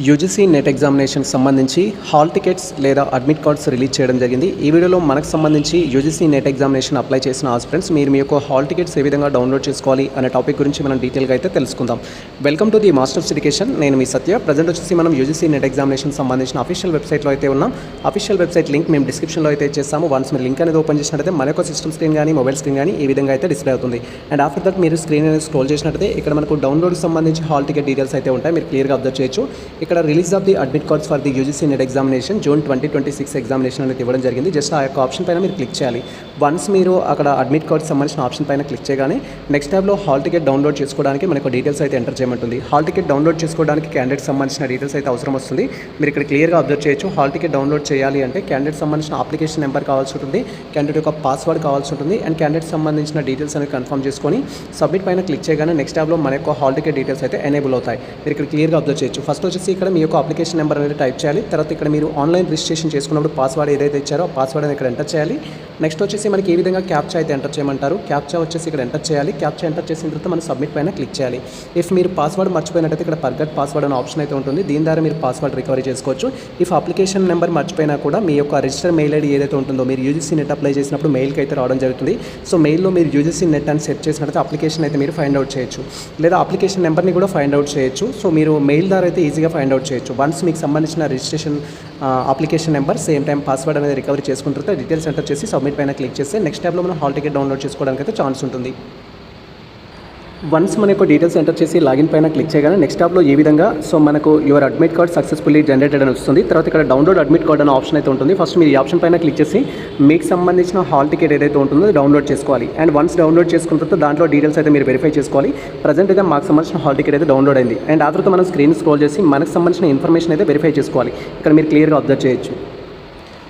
UGC net examination సంబంధించి hall tickets లేదా admit cards release చేయడం జరిగింది. ఈ వీడియోలో మనకు సంబంధించి యూజీసీ నెట్ ఎగ్జామినేషన్ అప్లై చేసిన ఆస్పిరెంట్స్ మీరు మీ యొక్క హాల్ టికెట్స్ ఏ విధంగా డౌన్లోడ్ చేసుకోవాలి అనే టాపిక్ గురించి మనం డీటెయిల్గా అయితే తెలుసుకుందాం. Welcome to the masters education. నేను మీ సత్య. ప్రజెంట్ వచ్చేసి మనం యూజీసీ నెట్ ఎగ్జామినేషన్ సంబంధించిన అఫీషియల్ వెబ్సైట్లో అయితే ఉన్నాం. అఫీషియల్ వెబ్సైట్ లింక్ మేము డిస్క్రిప్షన్లో అయితే ఇచ్చేస్తాము. వన్స్ మీరు లింక్ అనేది ఓపెన్ చేసినట్టయితే మన యొక్క సిస్టమ్ స్క్రీన్ కానీ మొబైల్ స్క్రీన్ కానీ ఈ విధంగా అయితే డిస్ప్లే అవుతుంది. అండ్ ఆఫ్టర్ దట్ మీరు స్క్రీన్ అనేది స్క్రోల్ చేసినట్టయితే ఇక్కడ మనకు డౌన్లోడ్కి సంబంధించి హాల్ టికెట్ డీటెయిల్స్ అయితే ఉంటాయి. మీరు క్లియర్గా అబ్జర్వ్ చేయొచ్చు. ఇక్కడ release of the admit cards for the UGC net examination June 2026 examination అనేది ఇవ్వడం జరిగింది. జస్ట్ ఆ యొక్క ఆప్షన్ పైన మీరు క్లిక్ చేయాలి. వన్స్ మీరు అక్కడ అడ్మిట్ కార్డ్స్ సంబంధించిన ఆప్షన్ పైన క్లిక్ చేయగానే నెక్స్ట్ ట్యాబ్లో హాల్ టికెట్ డౌన్లోడ్ చేసుకోవడానికి మనకు డీటెయిల్స్ అయితే ఎంటర్ చేయమంటుంది. హాల్ టికెట్ డౌన్లోడ్ చేసుకోవడానికి క్యాండిడేట్ సంబంధించిన డీటెయిల్స్ అయితే అవసరం వస్తుంది. మీరు ఇక్కడ క్లియర్గా అబ్జర్వ్ చేయొచ్చు. హాల్ టికెట్ డౌన్లోడ్ చేయాలి అంటే క్యాండిడేట్ సంబంధించిన అప్లికేషన్ నెంబర్ కావాల్సి ఉంటుంది, క్యాండిడేట్ యొక్క పాస్వర్డ్ కావాల్సి ఉంటుంది, అండ్ క్యాండిడేట్ సంబంధించిన డీటెయిల్స్ అనేది కన్ఫర్మ్ చేసుకొని సబ్మిట్ పైన క్లిక్ చేయగానే నెక్స్ట్ ట్యాబ్లో మన యొక్క హాల్ టికెట్ డీటెయిల్స్ అయితే ఎనేబుల్ అవుతాయి. మీరు ఇక్కడ క్లియర్గా అబ్జర్వ్ చేయొచ్చు. ఫస్ట్ వచ్చేసి ఇక్కడ మీ యొక్క అప్లికేషన్ నెంబర్ అనేది టైప్ చేయాలి. తర్వాత ఇక్కడ మీరు ఆన్లైన్ రిజిస్ట్రేషన్ చేసుకున్నప్పుడు పాస్వర్డ్ ఏదైతే ఇచ్చారో ఆ పాస్వర్డ్ అనేది ఇక్కడ ఎంటర్ చేయాలి. నెక్స్ట్ వచ్చేసి మనకి ఏ విధంగా క్యాప్చా అయితే ఎంటర్ చేయమంటారు. క్యాప్చా వచ్చేసి ఇక్కడ ఎంటర్ చేయాలి. క్యాప్చా ఎంటర్ చేసిన తర్వాత మనం సబ్మిట్ పైన క్లిక్ చేయాలి. ఇఫ్ మీరు పాస్వర్డ్ మర్చిపోయినట్టయితే ఇక్కడ ఫర్గట్ పాస్వర్డ్ అనే ఆప్షన్ అయితే ఉంటుంది. దీని ద్వారా మీరు పాస్వర్డ్ రికవరీ చేసుకోవచ్చు. ఇఫ్ అప్లికేషన్ నెంబర్ మర్చిపోయినా కూడా మీ యొక్క రిజిస్టర్ మెయిల్ ఐడి ఏదైతే ఉంటుందో మీరు యూజీసీ నెట్ అప్లై చేసినప్పుడు మెయిల్కి అయితే రావడం జరుగుతుంది. సో మెయిల్లో మీరు యూజీసీ నెట్ అని సెట్ చేసినట్టయితే అప్లికేషన్ అయితే మీరు ఫైండ్ అవుట్ చేయొచ్చు, లేదా అప్లికేషన్ నెంబర్ని కూడా ఫైండ్ అవుట్ చేయొచ్చు. సో మీరు మెయిల్ ద్వారా అయితే ఈజీగా ఫైండ్ అవుట్ చేయొచ్చు. వన్స్ మీకు సంబంధించిన registration application number same time password అనేది రికవరీ చేసుకున్న తర్వాత డీటెయిల్స్ ఎంటర్ చేసి సబ్మిట్ పైన క్లిక్ చేస్తే నెక్స్ట్ ట్యాబ్లో మనం హాల్ టికెట్ డౌన్లోడ్ చేసుకోవడానికి అయితే ఛాన్స్ ఉంటుంది. వన్స్ మన యొక్క డీటెయిల్స్ ఎంటర్ చేసి లాగిన్ పైన క్లిక్ చేయగానే నెక్స్ట్ ట్యాబ్లో ఈ విధంగా సో మనకు your admit card successfully generated అని వస్తుంది. తర్వాత ఇక్కడ డౌన్లోడ్ అడ్మిట్ కార్డ్ అనే ఆప్షన్ అయితే ఉంటుంది. ఫస్ట్ మీరు ఈ ఆప్షన్ పైన క్లిక్ చేసి మీకు సంబంధించిన హాల్ టికెట్ ఏదైతే ఉంటుందో డౌన్లోడ్ చేసుకోవాలి. అండ్ వన్స్ డౌన్లోడ్ చేసుకున్న తర్వాత దాంట్లో డీటెయిల్స్ అయితే మీరు వెరిఫై చేసుకోవాలి. ప్రజెంట్ అయితే మాకు సంబంధించిన హాల్ టికెట్ అయితే డౌన్లోడ్ అయింది. అండ్ ఆ తర్వాత మనం స్క్రీన్ స్క్రోల్ చేసి మనకు సంబంధించిన ఇన్ఫర్మేషన్ అయితే వెరిఫై చేసుకోవాలి. ఇక్కడ మీరు క్లియర్గా అబ్జర్వ్ చేయొచ్చు.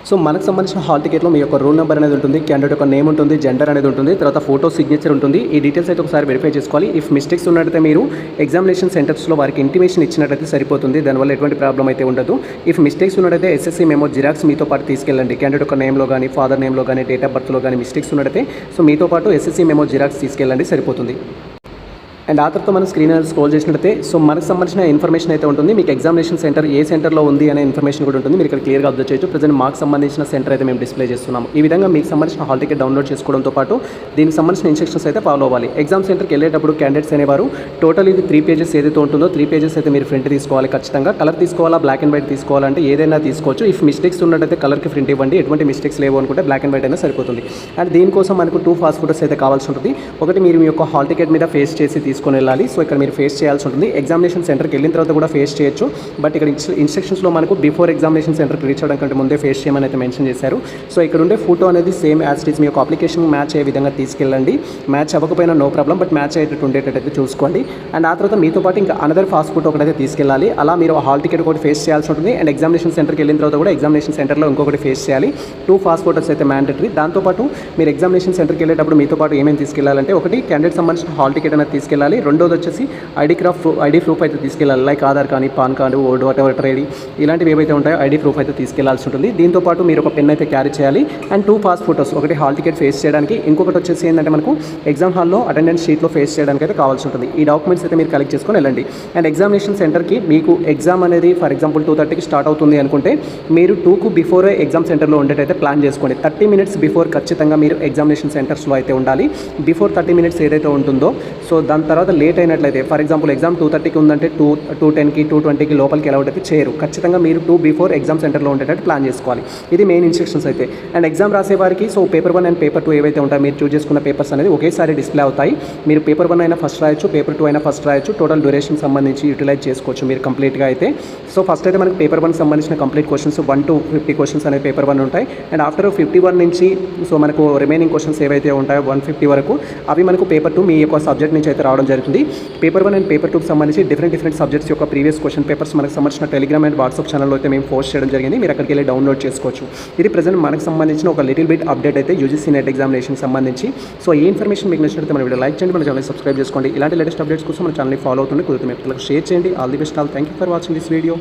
సో మనకు సంబంధించిన హాల్ టికెట్లో మీ యొక్క రోల్ నెంబర్ అనేది ఉంటుంది, క్యాండిడేట్ యొక్క నేమ్ ఉంటుంది, జెండర్ అనేది ఉంటుంది, తర్వాత ఫోటో సిగ్నేచర్ ఉంటుంది. ఈ డీటెయిల్స్ అయితే ఒకసారి వెరిఫై చేసుకోవాలి. ఇఫ్ మిస్టేక్స్ ఉన్నట్టయితే మీరు ఎగ్జామినేషన్ సెంటర్స్లో వారికి ఇంటిమేషన్ ఇచ్చినట్టయితే సరిపోతుంది. దానివల్ల ఎటువంటి ప్రాబ్లం అయితే ఉండదు. ఇఫ్ మిస్టేక్స్ ఉన్నట్టయితే ఎస్ఎస్సీ మెమో జిరాక్స్ మీతో పాటు తీసుకెళ్ళండి. క్యాండిడేట్ యొక్క నేమ్లో కానీ ఫాదర్ నేమ్లో కానీ డేట్ ఆఫ్ బర్త్లో కానీ మిస్టేక్స్ ఉన్నట్టయితే సో మీతో పాటు ఎస్ఎస్సీ మెమో జిరాక్స్ తీసుకెళ్ళండి, సరిపోతుంది. అండ్ ఆ తర్వాత మనం స్క్రీన్ అనేది స్క్రోల్ చేసినట్టయితే సో మనకు సంబంధించిన ఇన్ఫర్మేషన్ అయితే ఉంటుంది. మీకు ఎగ్జామినేషన్ సెంటర్ ఏ సెంటర్లో ఉంది అనే ఇన్ఫర్మేషన్ కూడా ఉంటుంది. మీరు ఇక్కడ క్లియర్గా అబ్జర్వ్ చేయొచ్చు. ప్రజెంట్ మాకు సంబంధించిన సెంటర్ అయితే మేము డిస్ప్లే చేస్తున్నాము. ఈ విధంగా మీకు సంబంధించిన హాల్ టికెట్ డౌన్లోడ్ చేసుకోవడంతో పాటు దీనికి సంబంధించిన ఇన్స్ట్రక్షన్స్ అయితే ఫాలో అవ్వాలి. ఎగ్జామ్ సెంటర్కి వెళ్ళేటప్పుడు క్యాండిడేట్స్ అనేవారు టోటల్ ఇది 3 పేజెస్ ఏదైతే ఉంటుందో 3 పేజెస్ అయితే మీరు ప్రింట్ తీసుకోవాలి. ఖచ్చితంగా కలర్ తీసుకోవాలా, బ్లాక్ అండ్ వైట్ తీసుకోవాలంటే ఏదైనా తీసుకోవచ్చు. ఇఫ్ మిస్టేక్స్ ఉన్నట్టయితే కలర్కి ప్రింట్ ఇవ్వండి. ఎటువంటి మిస్టేక్స్ లేవు అనుకుంటే బ్లాక్ అండ్ వైట్ అయినా సరిపోతుంది. అండ్ దీనికోసం మనకు 2 ఫాస్ట్ ఫోటోస్ అయితే కావాల్సి ఉంటుంది. ఒకటి మీరు మీ యొక్క హాల్ టికెట్ మీద ఫేస్ చేసి తీసుకొని వెళ్ళాలి. సో ఇక్కడ మీరు ఫేస్ చేయాల్సి ఉంటుంది. ఎగ్జామినేషన్ సెంటర్కి వెళ్ళిన తర్వాత కూడా ఫేస్ చేయొచ్చు. బట్ ఇక్కడ ఇన్స్ట్రక్షన్స్లో మనకు బిఫోర్ ఎగ్జామినేషన్ సెంటర్కి రీచ్ అవ్వడం కంటే ముందే ఫేస్ చేయమని అయితే మెన్షన్ చేశారు. సో ఇక్కడ ఉండే ఫోటో అనేది సేమ్ యాజ్ ఇట్ ఈస్ మీ యొక్క అప్లికేషన్ మ్యాచ్ అయ్యే విధంగా తీసుకెళ్ళండి. మ్యాచ్ అవ్వకపోయినా నో ప్రాబ్లం, బట్ మ్యాచ్ అయ్యేటట్టు ఉండేటట్టు చూసుకోండి. అండ్ ఆ తర్వాత మీతో పాటు ఇంకా అనదర్ ఫాస్ట్ ఫోటో ఒకటైతే తీసుకెళ్ళాలి. అలా మీరు హాల్ టికెట్ ఒకటి ఫేస్ చేయాల్సి ఉంటుంది. అండ్ ఎగ్జామినేషన్ సెంటర్కి వెళ్ళిన తర్వాత కూడా ఎగ్జామినేషన్ సెంటర్లో ఇంకొకటి ఫేస్ చేయాలి. 2 ఫాస్ట్ ఫోటోస్ అయితే మ్యాండేటరీ. దాంతోపాటు మీరు ఎగ్జామినేషన్ సెంటర్కి వెళ్ళేటప్పుడు మీతో పాటు ఏమేమి తీసుకెళ్ళాలంటే ఒకటి క్యాండిడేట్ సంబంధించిన హాల్ టికెట్ అనేది తీసుకెళ్ళాలి. రెండోది వచ్చేసి ఐడి ప్రూఫ్ అయితే తీసుకెళ్ళాలి. లైక్ ఆధార్ కానీ, పాన్ కార్డు, ఓటర్ ఐడి ఇలాంటివి ఏవైతే ఉంటాయో ఐడి ప్రూఫ్ అయితే తీసుకెళ్లాల్సి ఉంటుంది. దీంతో పాటు మీరు ఒక పెన్ అయితే క్యారీ చేయాలి. అండ్ 2 పాస్ ఫోటోస్, ఒకటి హాల్ టికెట్ ఫేస్ చేయడానికి, ఇంకొకటి వచ్చేసి ఏంటంటే మనకు ఎగ్జామ్ హాల్లో అటెండెన్స్ షీట్లో ఫేస్ చేయడానికి అయితే కావాల్సి ఉంటుంది. ఈ డాక్యుమెంట్స్ అయితే మీరు కలెక్ట్ చేసుకొని వెళ్ళండి. అండ్ ఎగ్జామినేషన్ సెంటర్కి మీకు ఎగ్జామ్ అనేది ఫర్ ఎగ్జాంపుల్ 2:30కి స్టార్ట్ అవుతుంది అనుకుంటే మీరు 2కు బిఫోరే ఎగ్జామ్ సెంటర్లో ఉండేటైతే ప్లాన్ చేసుకోండి. 30 మినిట్స్ బిఫోర్ ఖచ్చితంగా మీరు ఎగ్జామినేషన్ సెంటర్స్లో అయితే ఉండాలి. బిఫోర్ 30 మినిట్స్ ఏదైతే ఉంటుందో సో దాని తర్వాత లేట్ అయినట్లయితే ఫర్ ఎగ్జాంపుల్ ఎగ్జామ్ 2:30కి ఉందంటే 2:10కి 2:20కి లోపలికి ఎలా అయితే చేయరు. ఖచ్చితంగా మీరు 2 బిఫోర్ ఎగ్జామ్ సెంటర్లో ఉండేటట్టు ప్లాన్ చేసుకోవాలి. ఇది మెయిన్ ఇన్స్ట్రక్షన్స్ అయితే. అండ్ ఎగ్జామ్ రాసేవారికి సో పేపర్ 1 అండ్ పేపర్ 2 ఏవైతే ఉంటాయో మీరు చూస్ చేసుకున్న పేపర్స్ అనేది ఒకేసారి డిస్ప్లే అవుతాయి. మీరు పేపర్ 1 అయినా ఫస్ట్ రాయొచ్చు, పేపర్ 2 అయినా ఫస్ట్ రాయొచ్చు. టోటల్ డ్యూరేషన్ సంబంధించి యూటిలైజ్ చేసుకోవచ్చు మీరు కంప్లీట్గా అయితే. సో ఫస్ట్ అయితే మనకి పేపర్ 1 సంబంధించిన కంప్లీట్ క్వశ్చన్స్ 1 to 50 క్వశ్చన్స్ అనేవి పేపర్ 1 ఉంటాయి. అండ్ ఆఫ్టర్ 51 నుంచి సో మనకు రిమైనింగ్ క్వశ్చన్స్ ఏవైతే ఉంటాయో 150 వరకు అవి మనకు పేపర్ 2 మీ యొక్క సబ్జెక్ట్ నుంచి అయితే రావడం జరుగుతుంది. పేపర్ 1 అండ్ పేపర్ 2కి సంబంధించి డిఫరెంట్ సబ్జెక్ట్స్ యొక్క ప్రీవియస్ క్వశ్చన్ పేపర్స్ మనకు సంబంధించిన టెలిగ్రామ్ అండ్ వాట్సాప్ ఛానల్లో అయితే మేము పోస్ట్ చేయడం జరిగింది. మీరు అక్కడికి వెళ్ళి డౌన్లోడ్ చేసుకోవచ్చు. ఇది ప్రజెంట్ మనకు సంబంధించిన ఒక లిటిల్ బిట్ అప్డేట్ అయితే యూజీసీ నెట్ ఎగ్జామినేషన్ సంబంధించి. సో ఈ ఇన్ఫర్మేషన్ మీకు నచ్చినట్లయితే మన వీడియో లైక్ చేయండి, మన ఛానల్ సబ్స్క్రైబ్ చేసుకోండి. ఇలాంటి లేటెస్ట్ అప్డేట్స్ కోసం మన ఛానల్ని ఫాలో అవుతుంది. కుదిరితే మీ పిల్లలకు షేర్ చేయండి. All the best. Thank you for watching this video.